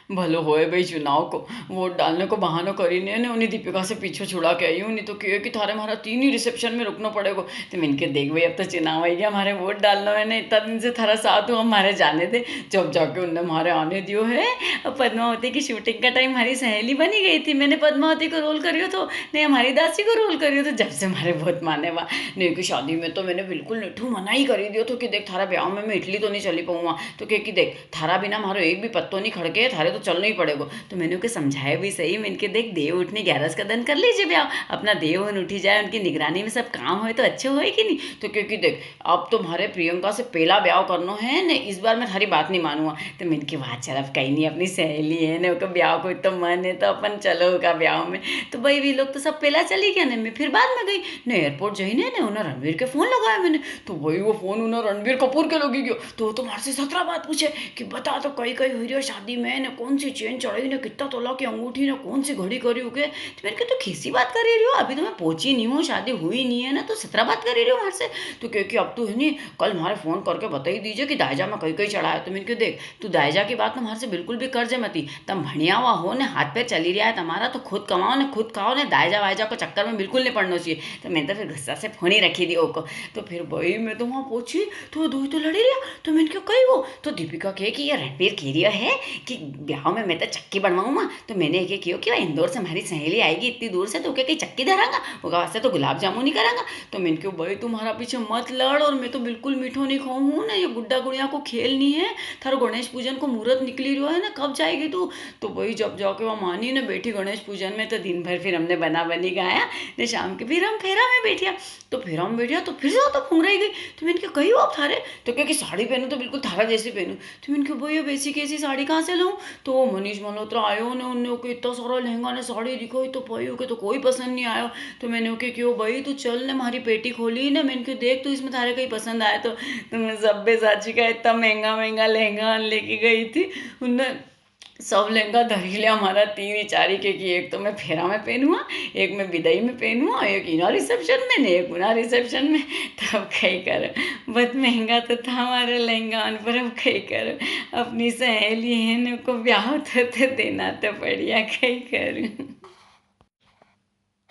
भलो होए भाई चुनाव को वोट डालने को बहाना करी ने उन्हें दीपिका से पीछे छुड़ा के आई हूँ, नहीं तो कहे कि थारे हमारा 3 ही रिसेप्शन में रुकना पड़ेगा। तो मैंने कहा देख भाई अब तो चुनाव आई गया, हमारे वोट डालना है ना, इतना दिन से थारा साथ हूँ, हमारे जाने दे। जब जाके उनने हमारे आने दियो है। अब पद्मावती की शूटिंग का टाइम हमारी सहेली बनी गई थी, मैंने पद्मावती को रोल करियो तो नहीं हमारी दासी को रोल करियो, तो जब से हमारे बहुत माने वाह नहीं की शादी में तो मैंने बिल्कुल निठू मना ही करी दियो तो कि देख थारा ब्याह में मैं इटली तो नहीं चली पाऊँगा, तो कि देख थारा बिना हमारो एक भी पत्तो नहीं खड़के, थारे तो चलना ही पड़ेगा। तो मैंने उनके समझाया भी सही, मैं इनके देख देव उठने 11 कदन कर लीजिए ब्याह, अपना देव उन उठी जाए, उनकी निगरानी में सब काम हो तो अच्छे होए कि नहीं। तो क्योंकि देख अब तुम्हारे प्रियंका से पहला ब्याह करना है न, इस बार मैं थारी बात नहीं मानूंगा। तो मैं इनकी बात चल अब कहीं नहीं, अपनी सहेली है न, उसका ब्याह को इतना मन है तो अपन चलो का ब्याह में। तो भाई वे लोग तो सब पहला चली गया न, मैं फिर बाद में गई न एयरपोर्ट जाई ने उन्हें रणवीर के फ़ोन लगाया मैंने, तो वही वो फ़ोन उन्हें रणवीर कपूर के लगी गयो। तो वो तुम्हारे से 17 बात पूछे कि बता तो कई कई हुई रही हो शादी में न, कौन सी चेन चढ़ाई न, कितना तोला की अंगूठी न, कौन सी घड़ी करी हो के। तो मैंने कहा तो किसी बात कर रही हो, अभी तो मैं पहुंची नहीं हूँ, शादी हुई नहीं है ना, तो 17 बात कर रही हो हमारे से। तो क्योंकि अब तो है नहीं, कल हमारे फ़ोन करके बता ही दीजिए कि दायजा में कई कई चढ़ाया। तो मैंने कहा देख तू दायजा की बात तुम्हारे से बिल्कुल भी कर्ज मती, तम भणिया हुआ हो ने, हाथ पैर चली रहा है तुम्हारा, तो खुद कमाओ ने खुद खाओ ने, दायजा वायजा को चक्कर में बिल्कुल नहीं पड़ना चाहिए। तो मैंने तो फिर गुस्सा से फोन ही रखी दी ओको। तो फिर भाई मैं तो वहाँ पहुंची तो वो दो तो लड़ी रहा। तो मैंने क्यों कही वो, तो दीपिका कहे कि ये रणबीर खेरिया है कि ब्याह में मैं तो चक्की बनवाऊंगा। तो मैंने ये किया कि इंदौर से हमारी सहेली आएगी इतनी दूर से, तो क्या कहीं चक्की धरांगा, वो वास्ते तो गुलाब जामुन ही करांगा। तो मैंने क्यों भाई तुम्हारा पीछे मत लड़, और मैं तो बिल्कुल मीठो नहीं खाऊँ ना, ये गुड्डा गुड़िया को खेल नहीं है, थारो गणेश पूजन को मुहूर्त निकली रही है ना, कब जाएगी तू। तो भाई जब जाके वहाँ मानी ना बैठी गणेश पूजन में, तो दिन भर फिर हमने बना बनी गाया ने, शाम के फिर हम फेरा में बैठिया। तो फेरा में बैठिया तो फिर से तो फुंगराई गई। तो मैंने कहा कही हो आप थारे, तो क्या कि साड़ी पहनूँ तो बिल्कुल थारा जैसी पहनूँ। तो मैंने कहा भैया वैसी कैसी साड़ी कहाँ से लूँ। तो मनीष मल्होत्रा आयो ने, उनने ओके इतना सारा लहंगा ने साड़ी दिखाई, तो भाई ओके तो कोई पसंद नहीं आयो। तो मैंने ओके क्यों भाई तू चल ने, हमारी पेटी खोली ना, मैंने कहा देख तू इसमें थारे कहीं पसंद आया तो मैं सब्बे साची का इतना महंगा महंगा लहंगा लेके गई थी। उनने सब लहंगा धरी लिया हमारा 3 ही 4 ही के, कि एक तो मैं फेरा में पहनूँगा, एक मैं विदाई में पहनूँगा, एक इना रिसेप्शन में ने, एक उना रिसेप्शन में। तब कहीं कर बहुत महंगा तो था हमारा लहंगा, पर अब कहीं कर अपनी सहेली है न को ब्याह तो देना तो बढ़िया कहीं कर।